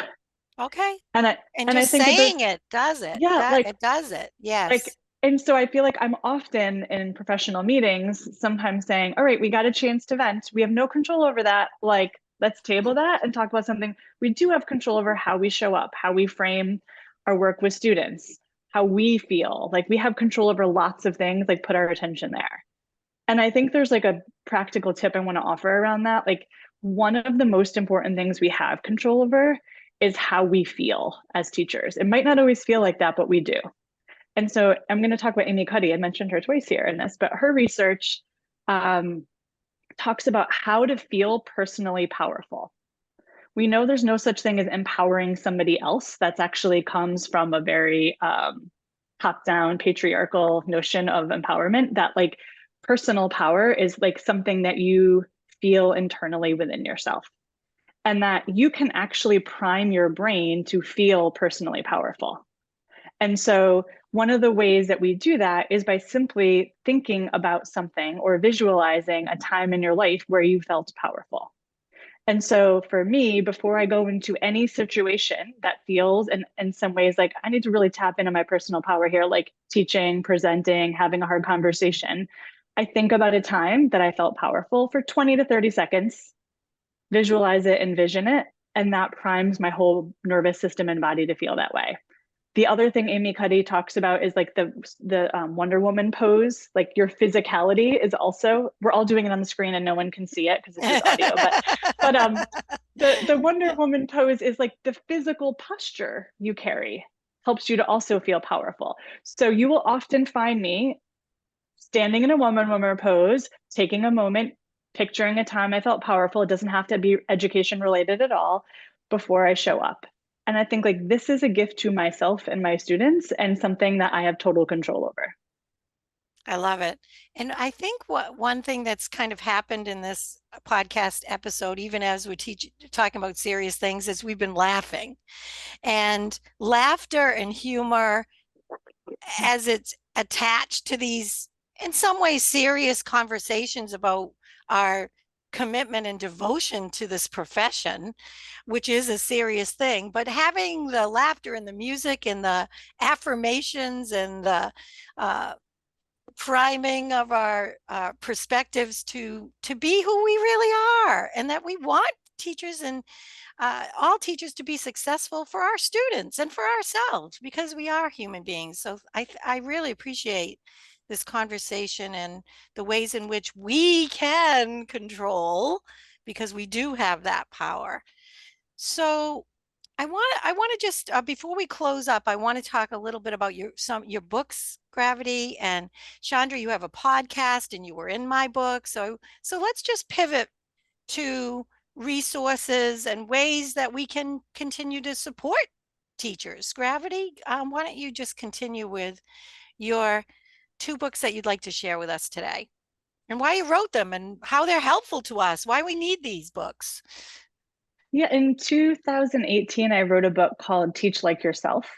Okay. And just I think saying it does it. Yeah, it does it. Yes. And so I feel like I'm often in professional meetings, sometimes saying, all right, we got a chance to vent. We have no control over that. Like, let's table that and talk about something we do have control over: how we show up, how we frame our work with students, how we feel. Like we have control over lots of things, like put our attention there. And I think there's like a practical tip I want to offer around that. Like one of the most important things we have control over is how we feel as teachers. It might not always feel like that, but we do. And so I'm going to talk about Amy Cuddy. I mentioned her twice here in this, but her research talks about how to feel personally powerful. We know there's no such thing as empowering somebody else. That's actually comes from a very top-down patriarchal notion of empowerment, that like personal power is like something that you feel internally within yourself, and that you can actually prime your brain to feel personally powerful. And so one of the ways that we do that is by simply thinking about something or visualizing a time in your life where you felt powerful. And so for me, before I go into any situation that feels in some ways like I need to really tap into my personal power here, like teaching, presenting, having a hard conversation, I think about a time that I felt powerful for 20 to 30 seconds, visualize it, envision it, and that primes my whole nervous system and body to feel that way. The other thing Amy Cuddy talks about is like the Wonder Woman pose. Like your physicality is also, we're all doing it on the screen and no one can see it because this is audio, but the Wonder Woman pose is like the physical posture you carry helps you to also feel powerful. So you will often find me standing in a woman pose, taking a moment, picturing a time I felt powerful. It doesn't have to be education related at all before I show up. And I think like this is a gift to myself and my students and something that I have total control over. I love it. And I think one thing that's kind of happened in this podcast episode, even as we're talking about serious things, is we've been laughing. And laughter and humor, as it's attached to these, in some ways, serious conversations about our commitment and devotion to this profession, which is a serious thing, but having the laughter and the music and the affirmations and the priming of our perspectives to be who we really are, and that we want teachers and all teachers to be successful for our students and for ourselves, because we are human beings. So I really appreciate this conversation and the ways in which we can control, because we do have that power. So I want to just before we close up, I want to talk a little bit about your books, Gravity, and Chandra. You have a podcast, and you were in my book. So let's just pivot to resources and ways that we can continue to support teachers. Gravity, why don't you just continue with your 2 books that you'd like to share with us today, and why you wrote them and how they're helpful to us, why we need these books. Yeah, in 2018, I wrote a book called Teach Like Yourself.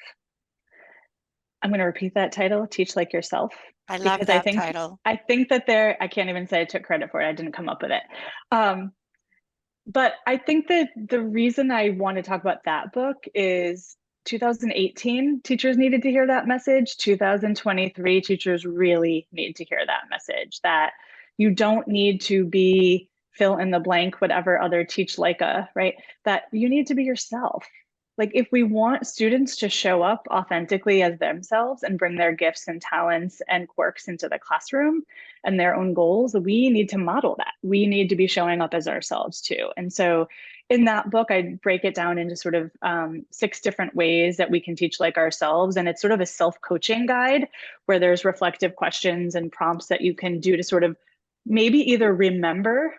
I'm going to repeat that title, Teach Like Yourself. I love that title. I think that I can't even say I took credit for it. I didn't come up with it. But I think that the reason I want to talk about that book is 2018, teachers needed to hear that message. 2023, teachers really need to hear that message, that you don't need to be fill in the blank, whatever other teach like a, right? That you need to be yourself. Like if we want students to show up authentically as themselves and bring their gifts and talents and quirks into the classroom and their own goals, we need to model that. We need to be showing up as ourselves too. And so in that book, I break it down into sort of 6 different ways that we can teach like ourselves. And it's sort of a self-coaching guide where there's reflective questions and prompts that you can do to sort of maybe either remember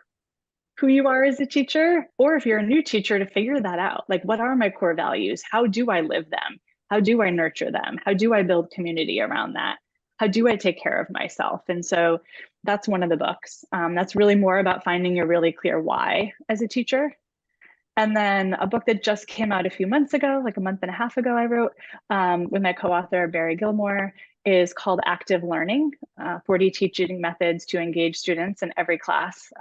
who you are as a teacher, or if you're a new teacher, to figure that out. Like, what are my core values? How do I live them? How do I nurture them? How do I build community around that? How do I take care of myself? And so that's one of the books. That's really more about finding your really clear why as a teacher. And then a book that just came out a few months ago, like a month and a half ago, I wrote with my co-author, Barry Gilmore, is called Active Learning, 40 Teaching Methods to Engage Students in Every Class.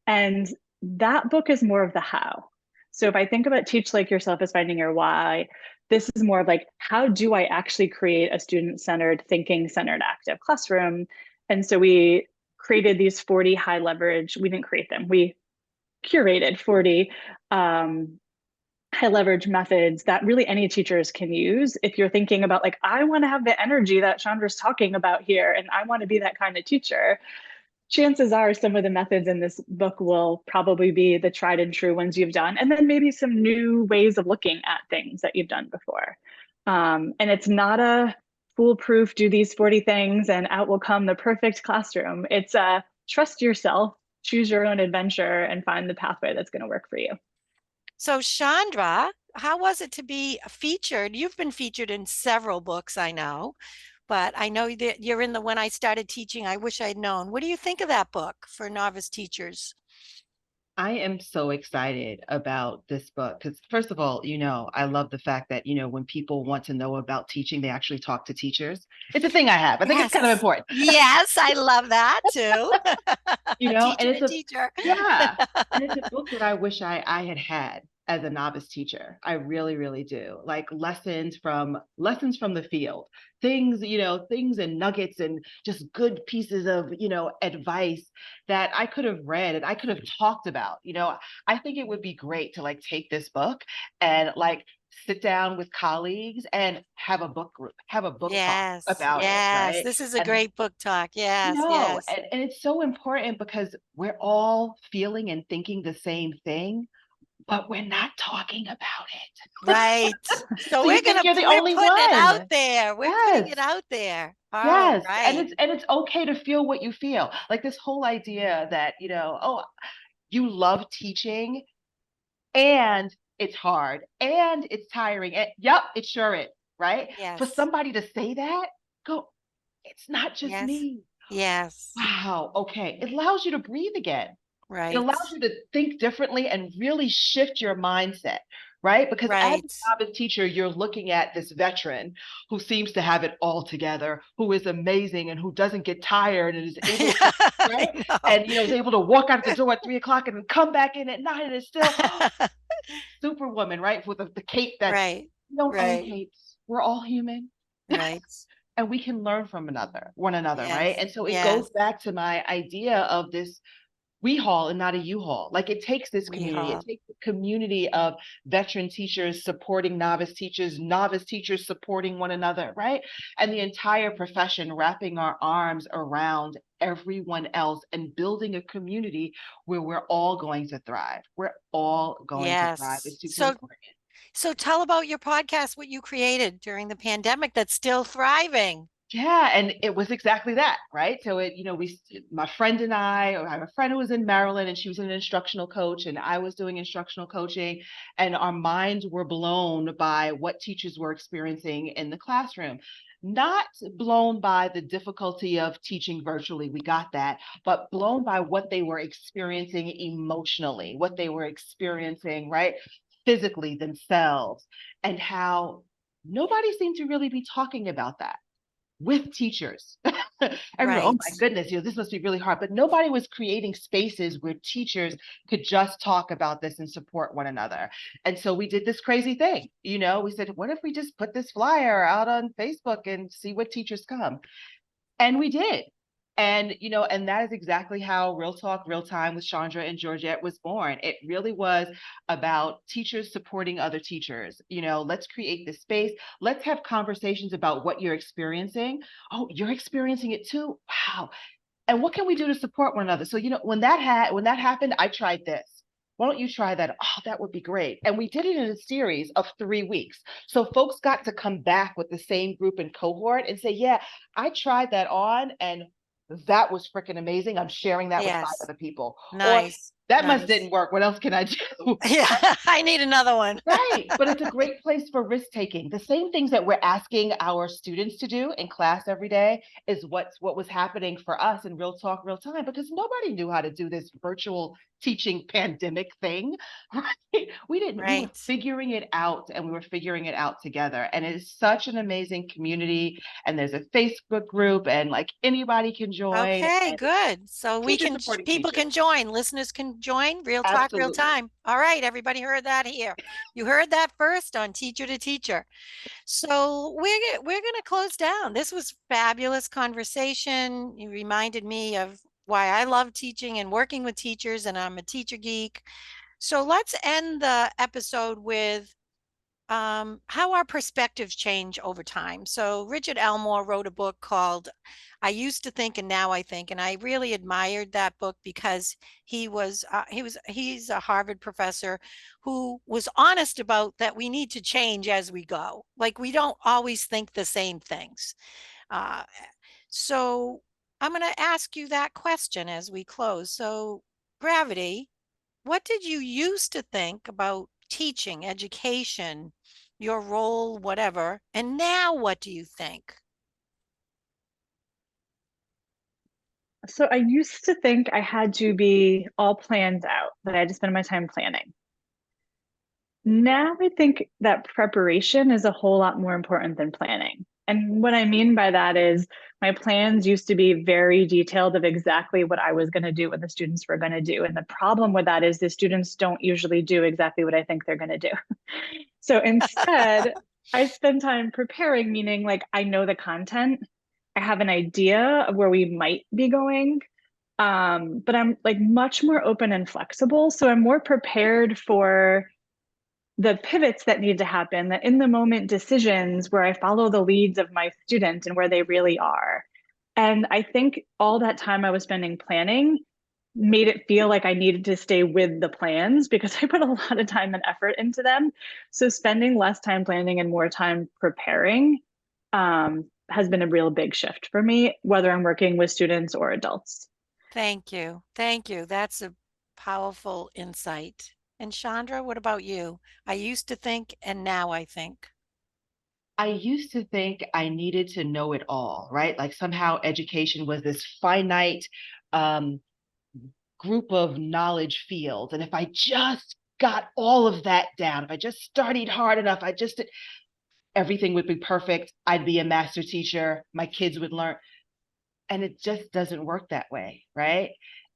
And that book is more of the how. So if I think about Teach Like Yourself as finding your why, this is more of like, how do I actually create a student-centered, thinking-centered, active classroom? And so we created these 40 high leverage, we didn't create them, we curated 40 high leverage methods that really any teachers can use. If you're thinking about like, I want to have the energy that Chandra's talking about here, and I want to be that kind of teacher, chances are some of the methods in this book will probably be the tried and true ones you've done, and then maybe some new ways of looking at things that you've done before. And it's not a foolproof, do these 40 things and out will come the perfect classroom. It's trust yourself, choose your own adventure, and find the pathway that's going to work for you. So Chandra, how was it to be featured? You've been featured in several books, I know, but I know that you're in the When I Started Teaching, I Wish I'd Known. What do you think of that book for novice teachers? I am so excited about this book because, first of all, I love the fact that, when people want to know about teaching, they actually talk to teachers. It's a thing I have. I think it's kind of Yes. important. Yes, I love that too. And Teacher it's to teacher. yeah, and it's a book that I wish I had had as a novice teacher. I really, really do. Like lessons from the field, things and nuggets and just good pieces of, advice that I could have read and I could have talked about. I think it would be great to like take this book and like sit down with colleagues and have a book group, have a book talk Yes, about it, yes. right? This is a And great book talk. Yes, no, yes. and it's so important because we're all feeling and thinking the same thing, but we're not talking about it. Right. So So you think you're the we're only putting it out one. there. We're putting it Yes. out there. All Yes. And right. it's okay to feel what you feel. Like this whole idea that, oh, you love teaching and it's hard and it's tiring. And yep, it sure is, right? For Yes. somebody to say that, go, it's not just Yes. me. Yes. Wow, okay. It allows you to breathe again. It Right. allows you to think differently and really shift your mindset, right? Because as Right. a novice teacher, you're looking at this veteran who seems to have it all together, who is amazing and who doesn't get tired and is able to, I right? know. And is able to walk out the door at 3 o'clock and then come back in at 9 and is still superwoman, right? With the cape that Right. we don't own Right. capes. We're all human. Right. And we can learn from one another, right? Yes. And so it goes Yes. back to my idea of this we haul and not a U-Haul. Like it takes this We community, it have. takes a community of veteran teachers supporting novice teachers supporting one another, right? And the entire profession wrapping our arms around everyone else and building a community where we're all going to thrive. We're all going to thrive. Yes. It's super important. So tell about your podcast, what you created during the pandemic that's still thriving. Yeah, and it was exactly that, right? So my friend and I have a friend who was in Maryland and she was an instructional coach and I was doing instructional coaching and our minds were blown by what teachers were experiencing in the classroom. Not blown by the difficulty of teaching virtually, we got that, but blown by what they were experiencing emotionally, what they were experiencing, right? Physically themselves, and how nobody seemed to really be talking about that with teachers. Everyone, oh Right. my goodness, this must be really hard. But nobody was creating spaces where teachers could just talk about this and support one another. And so we did this crazy thing. We said, what if we just put this flyer out on Facebook and see what teachers come? And we did. And that is exactly how Real Talk, Real Time with Chandra and Georgette was born. It really was about teachers supporting other teachers. Let's create this space. Let's have conversations about what you're experiencing. Oh, you're experiencing it too? Wow. And what can we do to support one another? So, when that happened, I tried this. Why don't you try that? Oh, that would be great. And we did it in a series of 3 weeks. So folks got to come back with the same group and cohort and say, yeah, I tried that on and that was freaking amazing. I'm sharing that with 5 Yes. other people. Or Nice. that must Nice. didn't work. What else can I do? Yeah, I need another one. Right. But it's a great place for risk taking. The same things that we're asking our students to do in class every day is what was happening for us in Real Talk, Real Time, because nobody knew how to do this virtual teaching pandemic thing. Right. We didn't, we were Right. figuring it out and we were figuring it out together. And it is such an amazing community. And there's a Facebook group and like anybody can join. Okay, And good. So we teachers can, supporting people teachers. can join, listeners can join, Real Talk, Real Absolutely. Time. All right, everybody heard that here. You heard that first on Teacher to Teacher. So we're going to close down. This was fabulous conversation. You reminded me of why I love teaching and working with teachers, and I'm a teacher geek. So let's end the episode with how our perspectives change over time. So Richard Elmore wrote a book called I Used to Think and Now I Think, and I really admired that book because he's a Harvard professor who was honest about that we need to change as we go. Like we don't always think the same things. Uh, so I'm going to ask you that question as we close. So Gravity, what did you used to think about teaching, education, your role, whatever. And now what do you think? So I used to think I had to be all planned out, that I had to spend my time planning. Now I think that preparation is a whole lot more important than planning. And what I mean by that is my plans used to be very detailed of exactly what I was going to do, what the students were going to do. And the problem with that is the students don't usually do exactly what I think they're going to do. So instead, I spend time preparing, meaning like I know the content, I have an idea of where we might be going. But I'm like much more open and flexible. So I'm more prepared for the pivots that need to happen, the in the moment decisions where I follow the leads of my student and where they really are. And I think all that time I was spending planning made it feel like I needed to stay with the plans because I put a lot of time and effort into them. So spending less time planning and more time preparing has been a real big shift for me, whether I'm working with students or adults. Thank you. Thank you. That's a powerful insight. And Chandra, what about you? I used to think, and now I think. I used to think I needed to know it all, right? Like somehow education was this finite group of knowledge fields. And if I just got all of that down, if I just studied hard enough, everything would be perfect. I'd be a master teacher. My kids would learn. And it just doesn't work that way, right?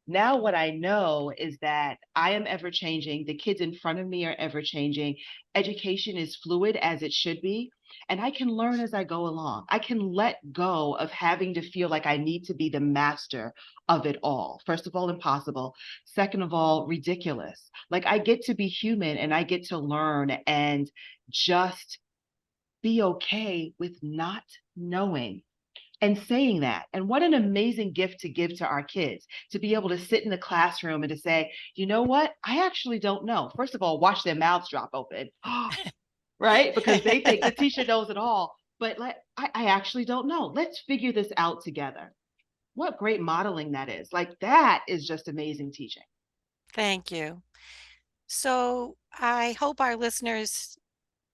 Now, what I know is that I am ever changing. The kids in front of me are ever changing. Education is fluid as it should be. And I can learn as I go along. I can let go of having to feel like I need to be the master of it all. First of all, impossible. Second of all, ridiculous. Like I get to be human and I get to learn and just be okay with not knowing and saying that. And what an amazing gift to give to our kids, to be able to sit in the classroom and to say, you know what? I actually don't know. First of all, watch their mouths drop open, right? Because they think the teacher knows it all. But I actually don't know. Let's figure this out together. What great modeling that is. Like that is just amazing teaching. Thank you. So I hope our listeners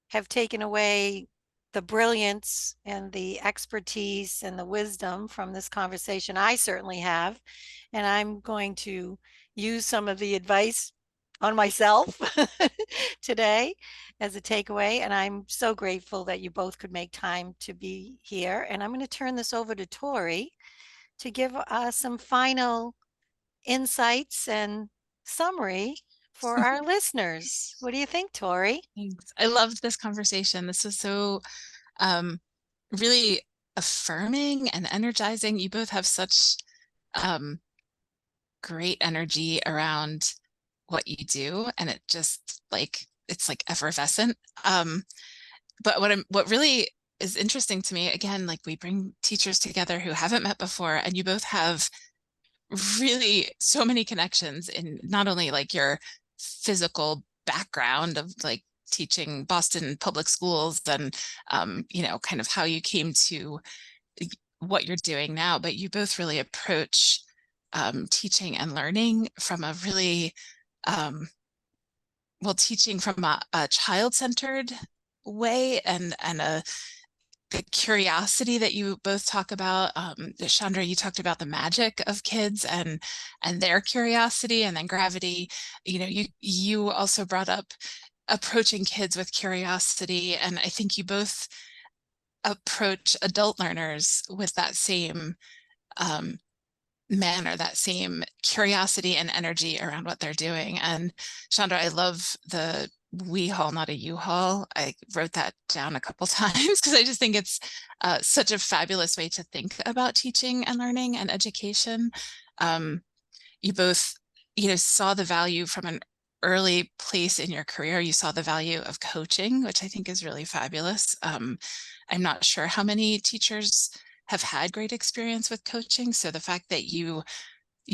have taken away the brilliance and the expertise and the wisdom from this conversation. I certainly have, and I'm going to use some of the advice on myself today as a takeaway. And I'm so grateful that you both could make time to be here. And I'm going to turn this over to Tori to give us some final insights and summary for our listeners. What do you think, Tori? Thanks. I loved this conversation. This was so really affirming and energizing. You both have such great energy around what you do, and it just like it's like effervescent. But what really is interesting to me, again, like we bring teachers together who haven't met before, and you both have really so many connections in not only like your physical background of like teaching Boston public schools and you know, kind of how you came to what you're doing now, but you both really approach teaching and learning from a really well, teaching from a child-centered way and the curiosity that you both talk about. Chandra, you talked about the magic of kids and their curiosity, and then gravity. You know, you also brought up approaching kids with curiosity, and I think you both approach adult learners with that same manner, that same curiosity and energy around what they're doing. And Chandra, I love the we haul, not a you haul. I wrote that down a couple times because I just think it's such a fabulous way to think about teaching and learning and education. You both, you know, saw the value from an early place in your career. You saw the value of coaching, which I think is really fabulous. I'm not sure how many teachers have had great experience with coaching. So the fact that you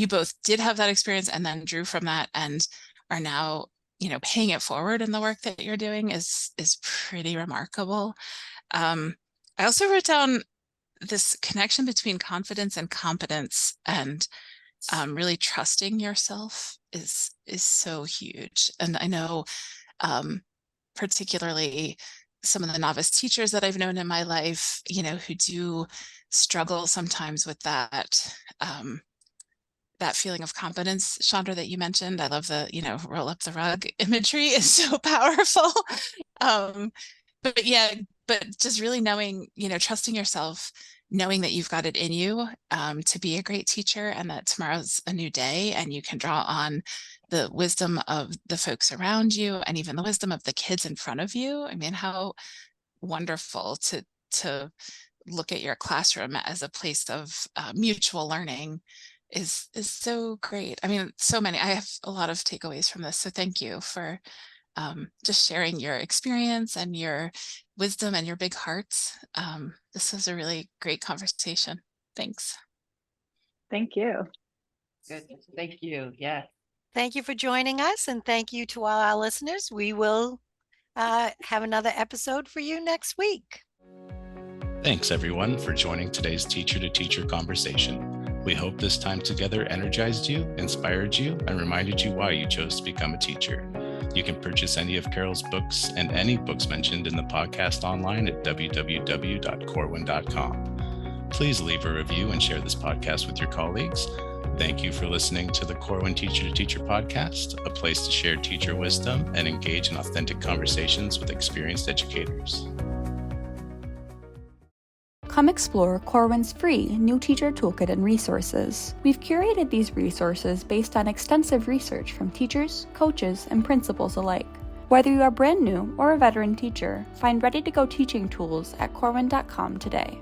both did have that experience and then drew from that and are now, you know, paying it forward in the work that you're doing is pretty remarkable. I also wrote down this connection between confidence and competence, and really trusting yourself is so huge. And I know particularly some of the novice teachers that I've known in my life, who do struggle sometimes with that feeling of competence, Chandra, that you mentioned. I love the, roll up the rug imagery is so powerful. But just really knowing, trusting yourself, knowing that you've got it in you to be a great teacher, and that tomorrow's a new day and you can draw on the wisdom of the folks around you and even the wisdom of the kids in front of you. I mean, how wonderful to look at your classroom as a place of mutual learning is so great. I mean, so many. I have a lot of takeaways from this. So thank you for just sharing your experience and your wisdom and your big hearts. This was a really great conversation. Thanks. Thank you. Good. Thank you. Yes. Thank you for joining us, and thank you to all our listeners. We will have another episode for you next week. Thanks, everyone, for joining today's Teacher to Teacher conversation. We hope this time together energized you, inspired you, and reminded you why you chose to become a teacher. You can purchase any of Carol's books and any books mentioned in the podcast online at www.corwin.com. Please leave a review and share this podcast with your colleagues. Thank you for listening to the Corwin Teacher to Teacher podcast, a place to share teacher wisdom and engage in authentic conversations with experienced educators. Come explore Corwin's free New Teacher Toolkit and resources. We've curated these resources based on extensive research from teachers, coaches, and principals alike. Whether you are brand new or a veteran teacher, find ready-to-go teaching tools at corwin.com today.